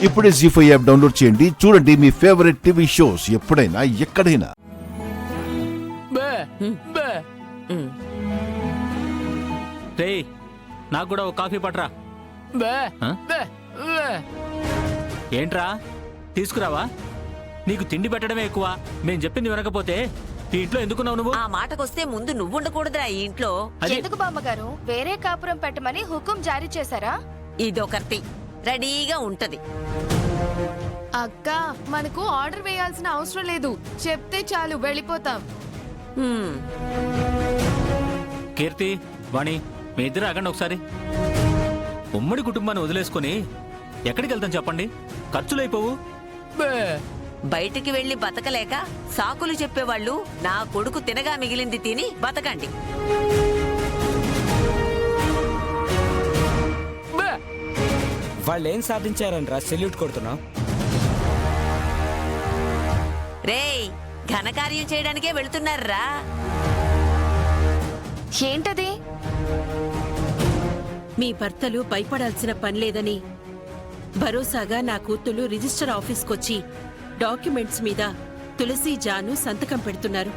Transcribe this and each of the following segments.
ఇప్పుడే జీ5 app download చేయండి. చూడండి మీ ఫేవరెట్ టీవీ షోస్ ఎప్పుడైనా ఎక్కడైనా. రేయ్, నాకు కూడా ఒక కాఫీ పట్రా. ఏంట్రా తీసుకురావా? నీకు తిండి పెట్టడమే ఎక్కువ. మేం చెప్పింది వినకపోతే ఈ ఇంట్లో ఎందుకున్నావు నువ్వు? ఆ మాటకొస్తే ముందు నువ్వుండకూడదురా ఈ ఇంట్లో. ఎందుకు బామ్మగారు వేరే కాపురం పెట్టమని హుకుం జారీ చేశారా? ఇదొకటి రెడీగా ఉంటది. అక్క, మనకు ఆర్డర్ వేయాల్సిన అవసరం లేదు, చెప్తే చాలు వెళ్ళిపోతాం. హ్మ్. కీర్తి, వాణి, మీ ఇద్దరు అగండి ఒకసారి. ఉమ్మడి కుటుంబాన్ని వదిలేసుకుని ఎక్కడికి వెళ్తాం చెప్పండి? ఖర్చులైపోవు. బయటికి వెళ్లి బతకలేక సాకులు చెప్పేవాళ్ళు నా కొడుకు తినగా మిగిలింది తిని బతకండి. వాళ్ళేం సాధించారనరా సెల్యూట్ కొడుతున్నావు? రేయ్, ఘనకార్యం చేయడానికే వెళ్తున్నారా? ఏంటది? మీ భర్తలు భయపడాల్సిన పనిలేదని భరోసాగా నా కూతుళ్ళు రిజిస్టర్ ఆఫీస్కొచ్చి డాక్యుమెంట్స్ మీద తులసి జాను సంతకం పెడుతున్నారు.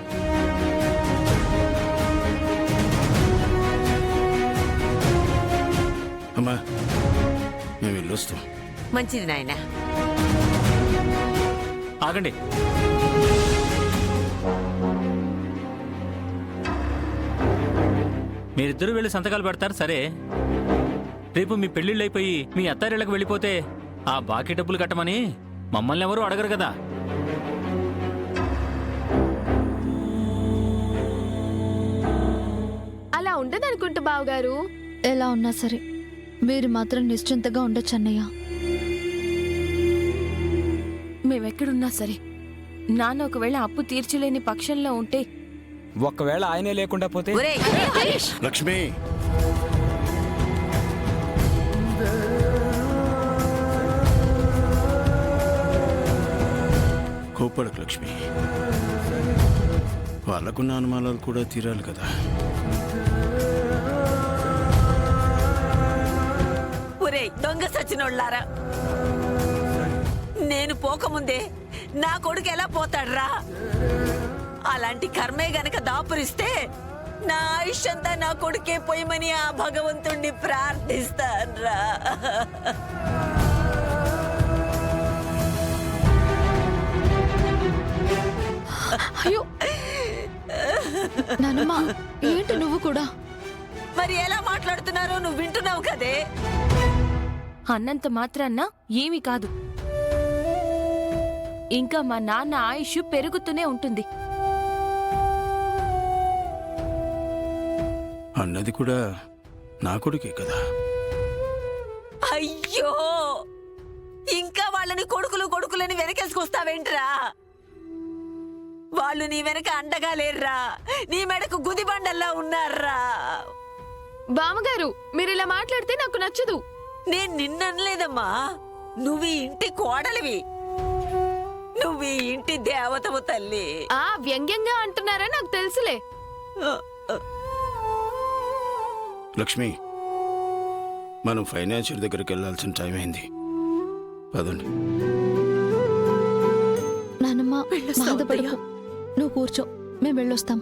అమ్మా, మేము వెళ్ళొస్తాం. మంచిది నాయనా. ఆగండి. మీరిద్దరూ వెళ్ళి సంతకాలు పెడతారు సరే. రేపు మీ పెళ్లిళ్ళు అయిపోయి మీ అత్తారిళ్ళకి వెళ్ళిపోతే ఆ బాకీ డబ్బులు కట్టమని మమ్మల్ని ఎవరూ అడగరు కదా. అలా ఉండదనుకుంటా బావగారు. ఎలా ఉన్నా సరే మీరు మాత్రం నిశ్చింతగా ఉండొచ్చు అన్నయ్య. మేమెక్కడున్నా సరే నాన్న ఒకవేళ అప్పు తీర్చలేని పక్షంలో ఉంటే, ఒకవేళ ఆయనే లేకుండా పోతే? ఒరేయ్, లక్ష్మి, కోపడకు లక్ష్మి. వాళ్ళకున్న అనుమానాలు కూడా తీరాలి కదా. ఒరేయ్ దొంగ సచ్చినోళ్ళారా, నేను పోకముందే నా కొడుకు ఎలా పోతాడ్రా? అలాంటి కర్మే గనక దాపురిస్తే నా ఆయుష్యంతా నా కొడుకే పోయమని ఆ భగవంతుణ్ణి ప్రార్థిస్తాన్రా. అయ్యో నానమ్మా, ఏంటి నువ్వు కూడా? మరి ఎలా మాట్లాడుతున్నారో నువ్వు వింటున్నావు కదే. అన్నంత మాత్రాన్న ఏమీ కాదు, ఇంకా మా నాన్న ఆయుష్ పెరుగుతూనే ఉంటుంది. అన్నది కూడా నా కొడుకే కదా. అయ్యో, ఇంకా వాళ్ళని కొడుకులని వెనకేసుకొస్తావేంట్రా? వాళ్ళు నీ వెనక అండగా లేర్రా, నీ మెడకు గుదిబండల్లా ఉన్నారా? బామ్మగారు, మీరు ఇలా మాట్లాడితే నాకు నచ్చదు. నేను నిన్ననలేదమ్మా, నువ్వు ఈ ఇంటి కోడలివి, నువ్వు ఈ ఇంటి దేవతవు తల్లి. ఆ వ్యంగ్యంగా అంటున్నారా నాకు తెలుసులే. లక్ష్మి, మనం ఫైనాన్షియల్ దగ్గరికి వెళ్ళాల్సిన టైం అయింది. పదండి. నానమ్మ బాధపడకు, నువ్వు కూర్చో, మేము వెళ్ళొస్తాం.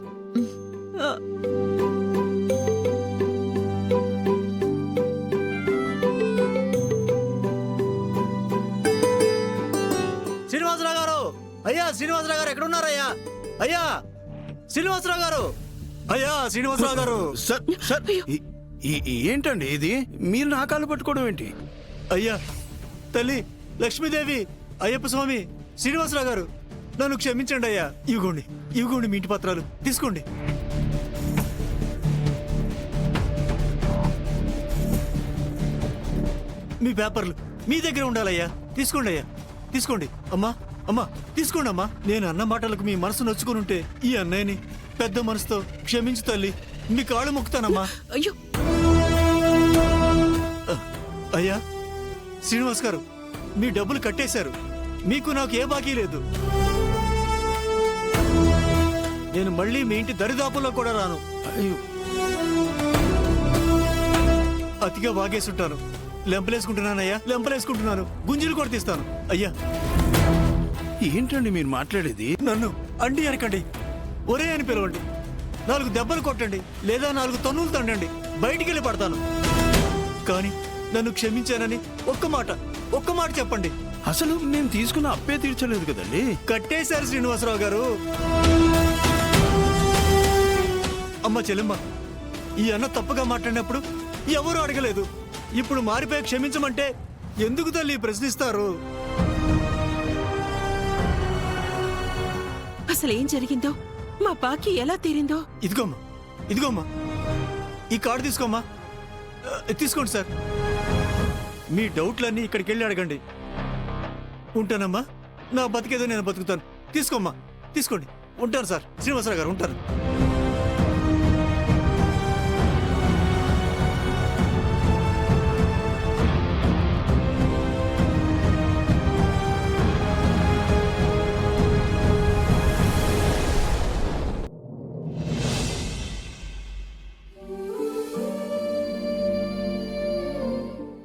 శ్రీనివాసరావు గారు, అయ్యా శ్రీనివాసరావు గారు ఎక్కడున్నారయ్యా? అయ్యా శ్రీనివాసరావు గారు, అయ్యా శ్రీనివాసరావు గారు. సార్, సార్, ఏంటండి ఇది? మీరు నా కాళ్ళు పట్టుకోవడం ఏంటి? అయ్యా, తల్లి లక్ష్మీదేవి, అయ్యప్ప స్వామి, శ్రీనివాసరావు గారు, నన్ను క్షమించండి అయ్యా. ఇవిగోండి మీ ఇంటి పత్రాలు తీసుకోండి. మీ పేపర్లు మీ దగ్గర ఉండాలయ్యా. తీసుకోండి అయ్యా, తీసుకోండి. అమ్మా తీసుకోండి అమ్మా. నేను అన్న మాటలకు మీ మనసు నొచ్చుకుని ఉంటే ఈ అన్నయ్యని పెద్ద మనసుతో క్షమించు తల్లి, మీ కాళ్ళు మొక్కుతానమ్మా. అయ్యో అయ్యా శ్రీనివాస్ గారు, మీ డబ్బులు కట్టేశారు, మీకు నాకు ఏ బాకీ లేదు. నేను మళ్ళీ మీ ఇంటి దరిదాపుల్లో కూడా రాను. అతిగా వాగేసుంటాను. లెంపలేసుకుంటున్నానయ్యా, లెంపలేసుకుంటున్నాను. గుంజీలు కూడా తీస్తాను అయ్యా. ఏంటండి మీరు మాట్లాడేది? నన్ను అండి అనకండి, ఒరే అని పిలవండి. 4 దెబ్బలు కొట్టండి, లేదా 4 తన్నులు తండండి, బయటికి వెళ్ళి పడతాను. కానీ నన్ను క్షమించానని ఒక్క మాట చెప్పండి. అసలు నేను తీసుకున్న అప్పే తీర్చలేదు కదండి. కట్టేశారు శ్రీనివాసరావు గారు. అమ్మ చెల్లెమ్మ, ఈ అన్న తప్పుగా మాట్లాడినప్పుడు ఎవరు అడగలేదు. ఇప్పుడు మారిపోయి క్షమించమంటే ఎందుకు తల్లి ప్రశ్నిస్తారు? అసలేం జరిగిందో, మా బాకీ ఎలా తీరిందో. ఇదిగోమ్మా ఈ కార్డు తీసుకోమ్మా. తీసుకోండి సార్. మీ డౌట్లన్నీ ఇక్కడికి వెళ్ళి అడగండి. ఉంటానమ్మా, నా బతికేదో నేను బతుకుతాను. తీసుకోమ్మా, తీసుకోండి. ఉంటాను సార్. శ్రీనివాసరావు గారు ఉంటాను.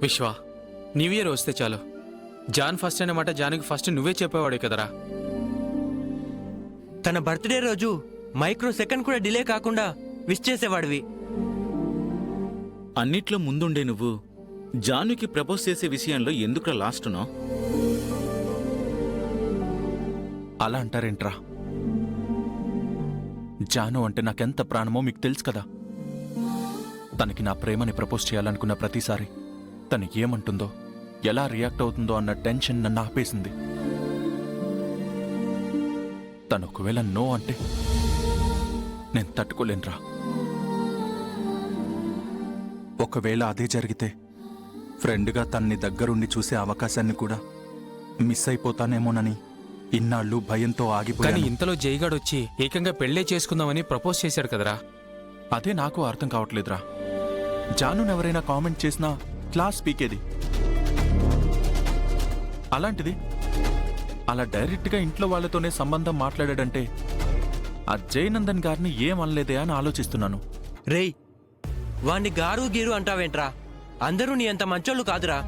విశ్వ, న్యూ ఇయర్ వస్తే చాలు జాన్ ఫస్ట్ అన్నమాట జాన్కి ఫస్ట్ నువ్వే చెప్పేవాడే కదరా. తన బర్త్డే రోజు మైక్రో సెకండ్ కూడా డిలే కాకుండా విష్ చేసేవాడివి. అన్నిట్లో ముందుండే నువ్వు జానుకి ప్రపోజ్ చేసే విషయంలో ఎందుకు లాస్ట్నో? అలా అంటారేంట్రా? జాను అంటే నాకెంత ప్రాణమో మీకు తెలుసు కదా. తనకి నా ప్రేమని ప్రపోజ్ చేయాలనుకున్న ప్రతిసారి తనకి ఏమంటుందో, ఎలా రియాక్ట్ అవుతుందో అన్న టెన్షన్ నన్ను ఆపేసింది. తను ఒకవేళ నో అంటే నేను తట్టుకోలేనురా. ఒకవేళ అదే జరిగితే ఫ్రెండ్గా తన్ని దగ్గరుండి చూసే అవకాశాన్ని కూడా మిస్ అయిపోతానేమోనని ఇన్నాళ్ళు భయంతో ఆగిపోయాను. కానీ ఇంతలో జైగాడ్ వచ్చి ఏకంగా పెళ్లే చేసుకుందామని ప్రపోజ్ చేశాడు కదరా. అదే నాకు అర్థం కావట్లేదురా. జానును ఎవరైనా కామెంట్ చేసినా క్లాస్ పీకేది. అలాంటిది అలా డైరెక్ట్గా ఇంట్లో వాళ్ళతోనే సంబంధం మాట్లాడాడంటే ఆ జయనందన్ గారిని ఏమనలేదే అని ఆలోచిస్తున్నాను. రేయ్, వాణ్ణి గారు గీరు అంటావేంట్రా? అందరూ నీ అంత మంచోళ్ళు కాదురా.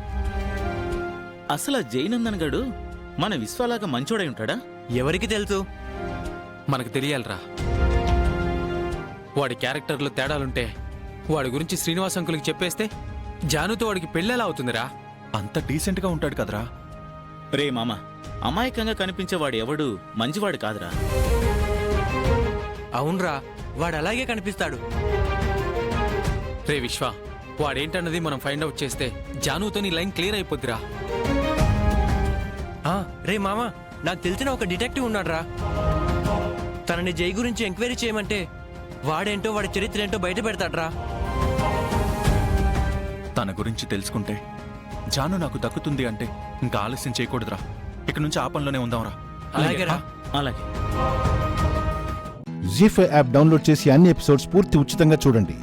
అసలు ఆ జయనందన్ గడు మన విశ్వలాగా మంచోడై ఉంటాడా? ఎవరికి తెలుసు? మనకు తెలియాలిరా. వాడి క్యారెక్టర్లో తేడాలుంటే వాడి గురించి శ్రీనివాస్ అంకుల్కి చెప్పేస్తే జానుతో వాడికి పెళ్ళెలా అవుతుందిరా? అంత డీసెంట్గా ఉంటాడు కదరా. రే మామ, అమాయకంగా కనిపించేవాడు ఎవడు మంచివాడు కాదురా. అవునరా, వాడు అలాగే కనిపిస్తాడు. రే విశ్వ, వాడేంటన్నది మనం ఫైండ్ అవుట్ చేస్తే జానుతో నీ లైన్ క్లియర్ అయిపోద్దిరా. రే మామ, నాకు తెలిసిన ఒక డిటెక్టివ్ ఉన్నాడురా. తనని జై గురించి ఎంక్వైరీ చేయమంటే వాడేంటో వాడి చరిత్ర ఏంటో బయట పెడతాడ్రా. తన గురించి తెలుసుకుంటే జాను నాకు దక్కుతుంది అంటే ఇంకా ఆలస్యం చేయకూడదురా. ఇక నుంచి ఆ పనిలోనే ఉందాంరా. అలాగేరా. అలాగే. జీ5 యాప్ డౌన్లోడ్ చేసి అన్ని ఎపిసోడ్స్ పూర్తి ఉచితంగా చూడండి.